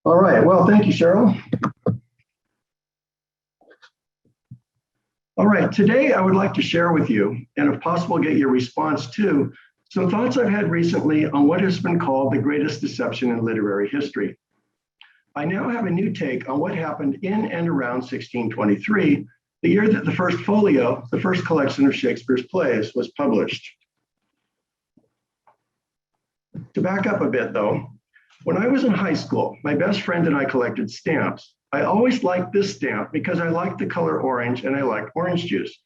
All right, well, thank you, Cheryl. All right, today I would like to share with you, and if possible, get your response to, some thoughts I've had recently on what has been called the greatest deception in literary history. I now have a new take on what happened in and around 1623, the year that the First Folio, the first collection of Shakespeare's plays, was published. To back up a bit, though, when I was in high school, my best friend and I collected stamps. I always liked this stamp because I liked the color orange and I liked orange juice.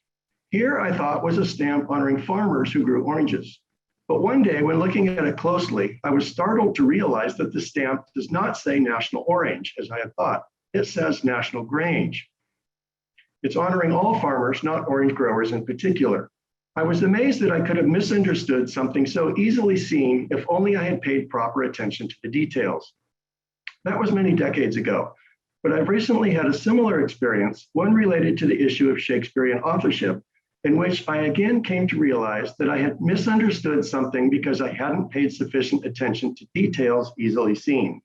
Here I thought was a stamp honoring farmers who grew oranges. But one day when looking at it closely, I was startled to realize that the stamp does not say National Orange, as I had thought. It says National Grange. It's honoring all farmers, not orange growers in particular. I was amazed that I could have misunderstood something so easily seen if only I had paid proper attention to the details. That was many decades ago, but I've recently had a similar experience, one related to the issue of Shakespearean authorship, in which I again came to realize that I had misunderstood something because I hadn't paid sufficient attention to details easily seen.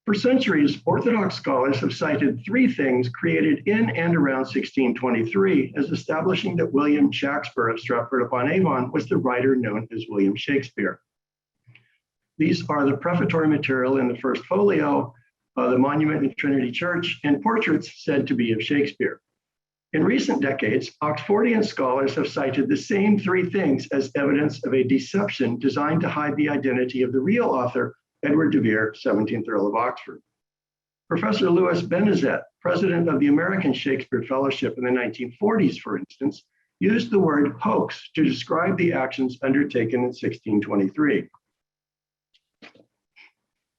For centuries, orthodox scholars have cited three things created in and around 1623 as establishing that William Shakspere of Stratford-upon-Avon was the writer known as William Shakespeare. These are the prefatory material in the First Folio, the monument in Trinity Church, and portraits said to be of Shakespeare. In recent decades, Oxfordian scholars have cited the same three things as evidence of a deception designed to hide the identity of the real author, Edward de Vere, 17th Earl of Oxford. Professor Louis Benezet, president of the American Shakespeare Fellowship in the 1940s, for instance, used the word hoax to describe the actions undertaken in 1623.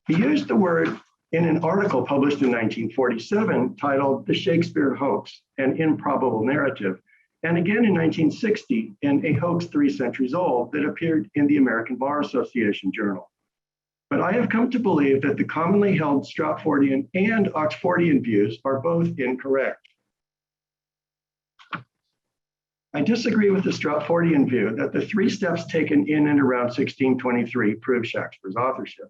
He used the word in an article published in 1947 titled The Shakespeare Hoax, an Improbable Narrative, and again in 1960 in A Hoax 3 Centuries Old that appeared in the American Bar Association Journal. But I have come to believe that the commonly held Stratfordian and Oxfordian views are both incorrect. I disagree with the Stratfordian view that the three steps taken in and around 1623 prove Shakespeare's authorship.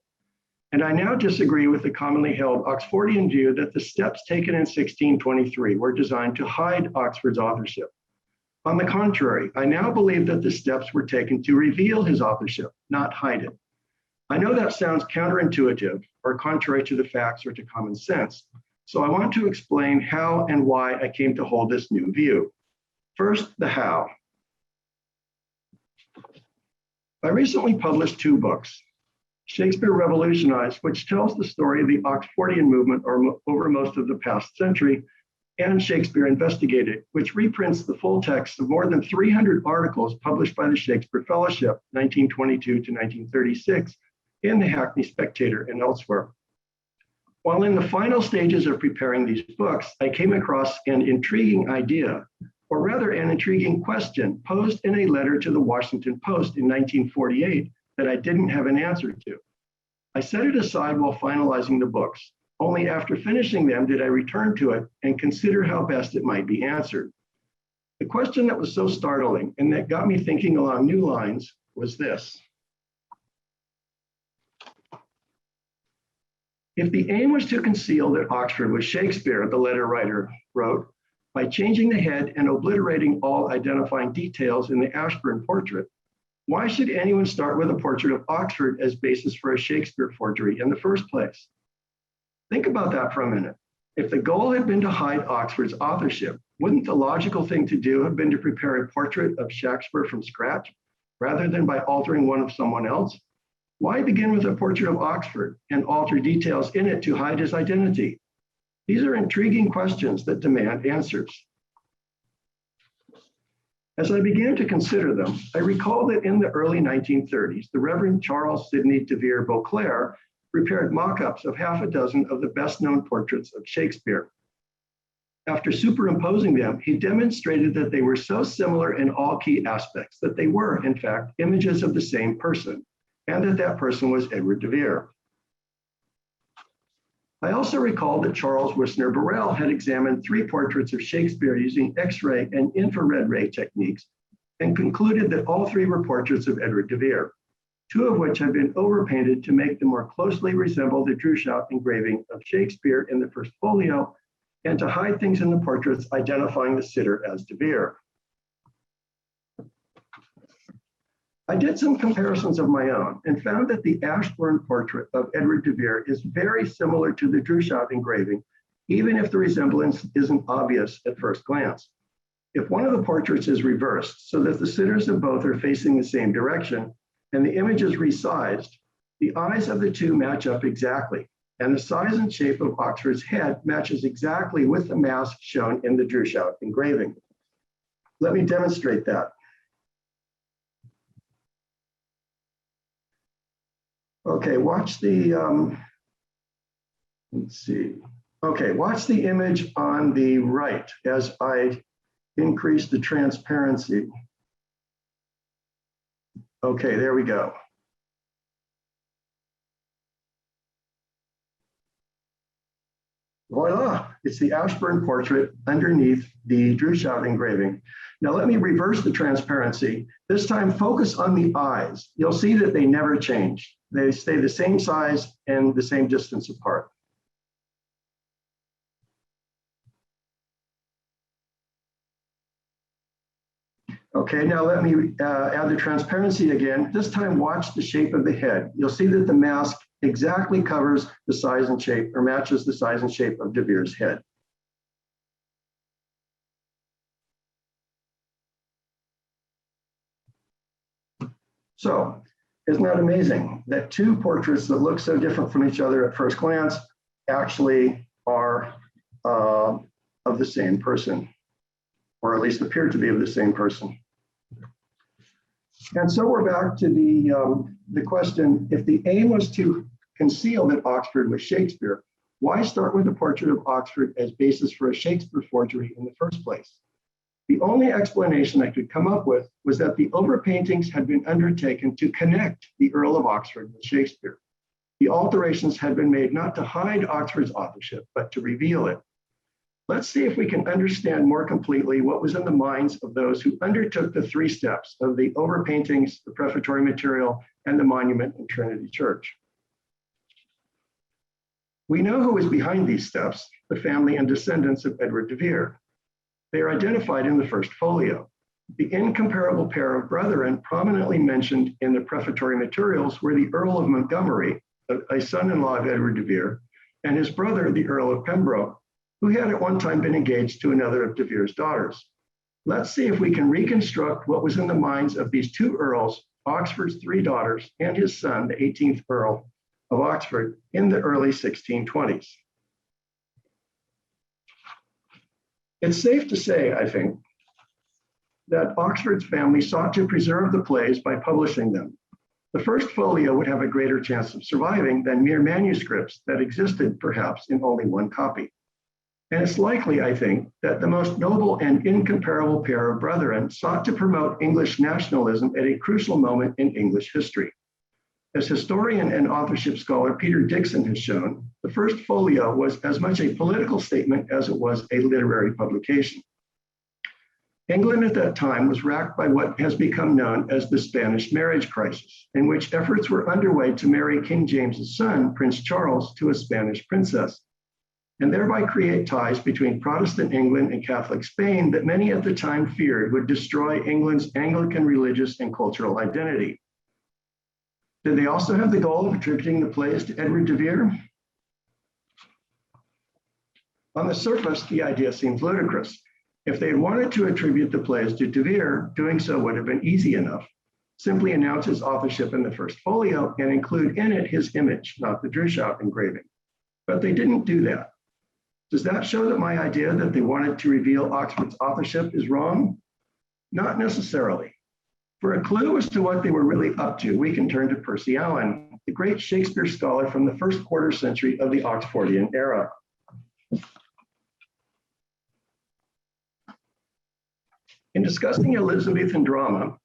And I now disagree with the commonly held Oxfordian view that the steps taken in 1623 were designed to hide Oxford's authorship. On the contrary, I now believe that the steps were taken to reveal his authorship, not hide it. I know that sounds counterintuitive or contrary to the facts or to common sense, so I want to explain how and why I came to hold this new view. First, the how. I recently published two books, Shakespeare Revolutionized, which tells the story of the Oxfordian movement over most of the past century, and Shakespeare Investigated, which reprints the full text of more than 300 articles published by the Shakespeare Fellowship, 1922 to 1936, in the Hackney Spectator and elsewhere. While in the final stages of preparing these books, I came across an intriguing idea, or rather an intriguing question posed in a letter to the Washington Post in 1948 that I didn't have an answer to. I set it aside while finalizing the books. Only after finishing them did I return to it and consider how best it might be answered. The question that was so startling and that got me thinking along new lines was this. If the aim was to conceal that Oxford was Shakespeare, the letter writer wrote, by changing the head and obliterating all identifying details in the Ashbourne portrait, why should anyone start with a portrait of Oxford as basis for a Shakespeare forgery in the first place? Think about that for a minute. If the goal had been to hide Oxford's authorship, wouldn't the logical thing to do have been to prepare a portrait of Shakespeare from scratch, rather than by altering one of someone else? Why begin with a portrait of Oxford and alter details in it to hide his identity? These are intriguing questions that demand answers. As I began to consider them, I recall that in the early 1930s, the Reverend Charles Sidney de Vere Beauclerk prepared mock-ups of half a dozen of the best-known portraits of Shakespeare. After superimposing them, he demonstrated that they were so similar in all key aspects that they were, in fact, images of the same person, and that that person was Edward de Vere. I also recall that Charles Wisner Barrell had examined 3 portraits of Shakespeare using X-ray and infrared ray techniques and concluded that all 3 were portraits of Edward de Vere. two of which have been overpainted to make them more closely resemble the Droeshout engraving of Shakespeare in the First Folio, and to hide things in the portraits identifying the sitter as de Vere. I did some comparisons of my own and found that the Ashbourne portrait of Edward de Vere is very similar to the Droeshout engraving, even if the resemblance isn't obvious at first glance. If one of the portraits is reversed so that the sitters of both are facing the same direction and the image is resized, the eyes of the two match up exactly, and the size and shape of Oxford's head matches exactly with the mask shown in the Droeshout engraving. Let me demonstrate that. Okay, watch the, let's see. Okay, watch the image on the right as I increase the transparency. Okay, there we go. Voila, it's the Ashbourne portrait underneath the Droeshout engraving. Now let me reverse the transparency. This time focus on the eyes. You'll see that they never change. They stay the same size and the same distance apart. Okay, now let me add the transparency again. This time watch the shape of the head. You'll see that the mask exactly covers the size and shape, or matches the size and shape of de Vere's head. So, isn't that amazing that two portraits that look so different from each other at first glance actually are of the same person, or at least appear to be of the same person? And so we're back to the question, if the aim was to conceal that Oxford was Shakespeare, why start with the portrait of Oxford as basis for a Shakespeare forgery in the first place? The only explanation I could come up with was that the overpaintings had been undertaken to connect the Earl of Oxford with Shakespeare. The alterations had been made not to hide Oxford's authorship, but to reveal it. Let's see if we can understand more completely what was in the minds of those who undertook the three steps of the overpaintings, the prefatory material, and the monument in Trinity Church. We know who was behind these steps, the family and descendants of Edward de Vere. They are identified in the First Folio. The incomparable pair of brethren prominently mentioned in the prefatory materials were the Earl of Montgomery, a son-in-law of Edward de Vere, and his brother, the Earl of Pembroke, who had at one time been engaged to another of de Vere's daughters. Let's see if we can reconstruct what was in the minds of these two earls, Oxford's three daughters, and his son, the 18th Earl of Oxford, in the early 1620s. It's safe to say, I think, that Oxford's family sought to preserve the plays by publishing them. The First Folio would have a greater chance of surviving than mere manuscripts that existed perhaps in only one copy. And it's likely, I think, that the most noble and incomparable pair of brethren sought to promote English nationalism at a crucial moment in English history. As historian and authorship scholar Peter Dixon has shown, the First Folio was as much a political statement as it was a literary publication. England at that time was racked by what has become known as the Spanish marriage crisis, in which efforts were underway to marry King James's son, Prince Charles, to a Spanish princess, and thereby create ties between Protestant England and Catholic Spain that many at the time feared would destroy England's Anglican religious and cultural identity. Did they also have the goal of attributing the plays to Edward de Vere? On the surface, the idea seems ludicrous. If they had wanted to attribute the plays to de Vere, doing so would have been easy enough. Simply announce his authorship in the First Folio and include in it his image, not the Droeshout engraving. But they didn't do that. Does that show that my idea that they wanted to reveal Oxford's authorship is wrong? Not necessarily. For a clue as to what they were really up to, we can turn to Percy Allen, the great Shakespeare scholar from the first quarter century of the Oxfordian era. In discussing Elizabethan drama,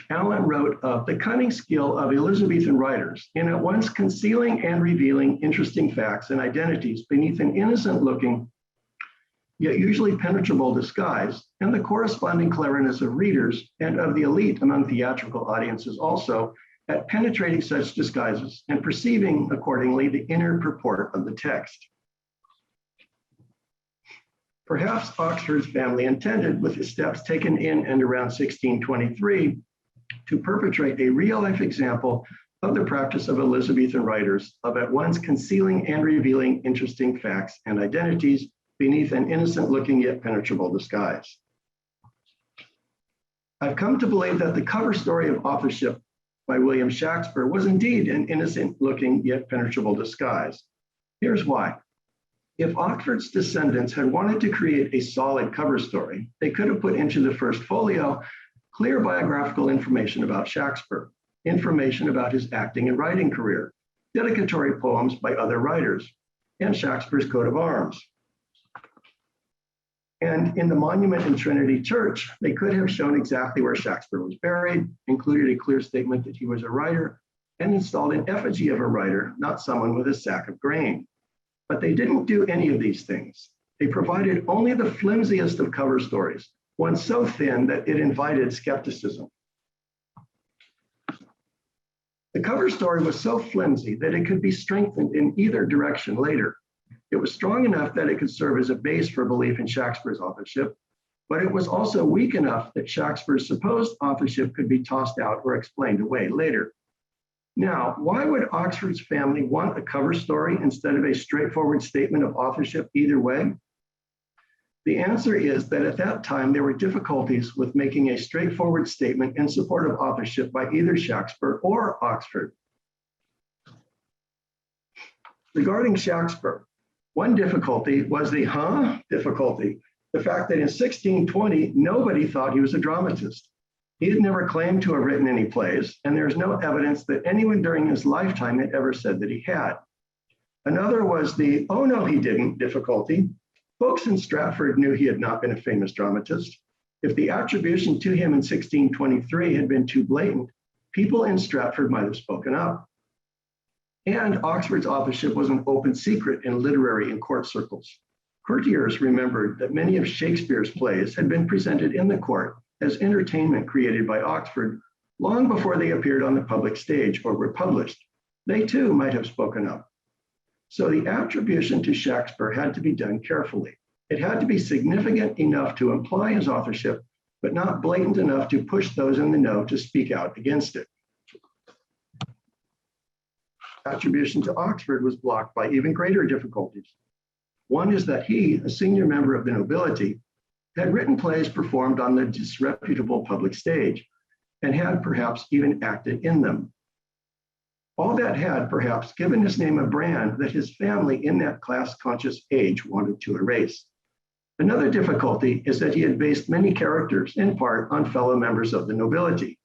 Allen wrote of the cunning skill of Elizabethan writers in at once concealing and revealing interesting facts and identities beneath an innocent-looking, yet usually penetrable disguise, and the corresponding cleverness of readers and of the elite among theatrical audiences also at penetrating such disguises and perceiving accordingly the inner purport of the text. Perhaps Oxford's family intended, with the steps taken in and around 1623, to perpetrate a real-life example of the practice of Elizabethan writers of at once concealing and revealing interesting facts and identities beneath an innocent-looking yet penetrable disguise. I've come to believe that the cover story of authorship by William Shakspere was indeed an innocent-looking yet penetrable disguise. Here's why. If Oxford's descendants had wanted to create a solid cover story, they could have put into the First Folio clear biographical information about Shakspere, information about his acting and writing career, dedicatory poems by other writers, and Shakspere's coat of arms. And in the monument in Trinity Church, they could have shown exactly where Shakspere was buried, included a clear statement that he was a writer, and installed an effigy of a writer, not someone with a sack of grain. But they didn't do any of these things. They provided only the flimsiest of cover stories, one so thin that it invited skepticism. The cover story was so flimsy that it could be strengthened in either direction later. It was strong enough that it could serve as a base for belief in Shakspere's authorship, but it was also weak enough that Shakspere's supposed authorship could be tossed out or explained away later. Now, why would Oxford's family want a cover story instead of a straightforward statement of authorship either way? The answer is that at that time, there were difficulties with making a straightforward statement in support of authorship by either Shakspere or Oxford. Regarding Shakspere, one difficulty was the difficulty, the fact that in 1620, nobody thought he was a dramatist. He had never claimed to have written any plays, and there's no evidence that anyone during his lifetime had ever said that he had. Another was the, oh no, he didn't difficulty. Folks in Stratford knew he had not been a famous dramatist. If the attribution to him in 1623 had been too blatant, people in Stratford might have spoken up. And Oxford's authorship was an open secret in literary and court circles. Courtiers remembered that many of Shakespeare's plays had been presented in the court as entertainment created by Oxford long before they appeared on the public stage or were published. They too might have spoken up. So the attribution to Shakspere had to be done carefully. It had to be significant enough to imply his authorship, but not blatant enough to push those in the know to speak out against it. Attribution to Oxford was blocked by even greater difficulties. One is that he, a senior member of the nobility, had written plays performed on the disreputable public stage and had perhaps even acted in them. All that had perhaps given his name a brand that his family in that class-conscious age wanted to erase. Another difficulty is that he had based many characters, in part, on fellow members of the nobility.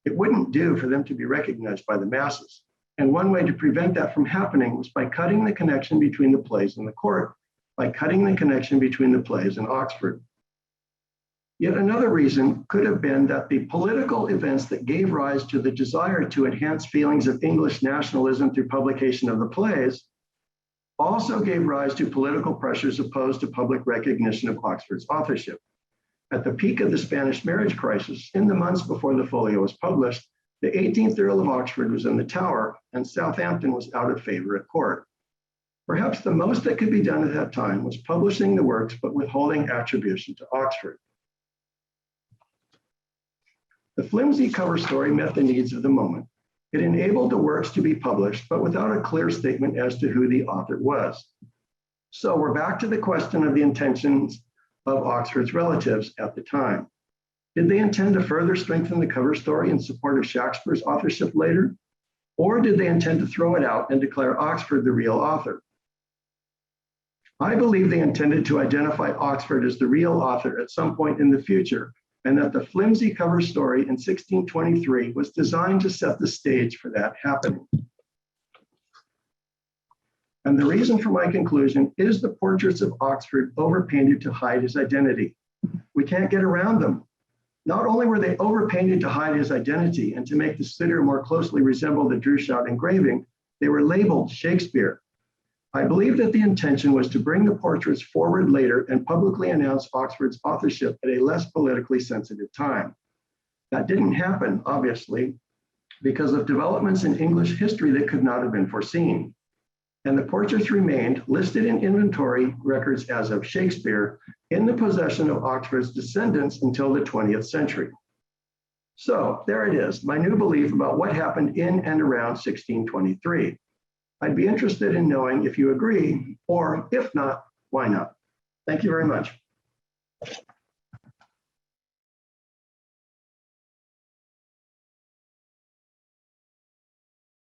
It wouldn't do for them to be recognized by the masses. And one way to prevent that from happening was by cutting the connection between the plays and the court, by cutting the connection between the plays and Oxford. Yet another reason could have been that the political events that gave rise to the desire to enhance feelings of English nationalism through publication of the plays also gave rise to political pressures opposed to public recognition of Oxford's authorship. At the peak of the Spanish marriage crisis, in the months before the folio was published, the 18th Earl of Oxford was in the Tower and Southampton was out of favor at court. Perhaps the most that could be done at that time was publishing the works but withholding attribution to Oxford. The flimsy cover story met the needs of the moment. It enabled the works to be published, but without a clear statement as to who the author was. So we're back to the question of the intentions of Oxford's relatives at the time. Did they intend to further strengthen the cover story in support of Shakspere's authorship later? Or did they intend to throw it out and declare Oxford the real author? I believe they intended to identify Oxford as the real author at some point in the future, and that the flimsy cover story in 1623 was designed to set the stage for that happening. And the reason for my conclusion is the portraits of Oxford overpainted to hide his identity. We can't get around them. Not only were they overpainted to hide his identity and to make the sitter more closely resemble the Droeshout engraving, they were labeled Shakespeare. I believe that the intention was to bring the portraits forward later and publicly announce Oxford's authorship at a less politically sensitive time. That didn't happen, obviously, because of developments in English history that could not have been foreseen. And the portraits remained listed in inventory records as of Shakespeare in the possession of Oxford's descendants until the 20th century. So there it is, my new belief about what happened in and around 1623. I'd be interested in knowing if you agree, or if not, why not? Thank you very much.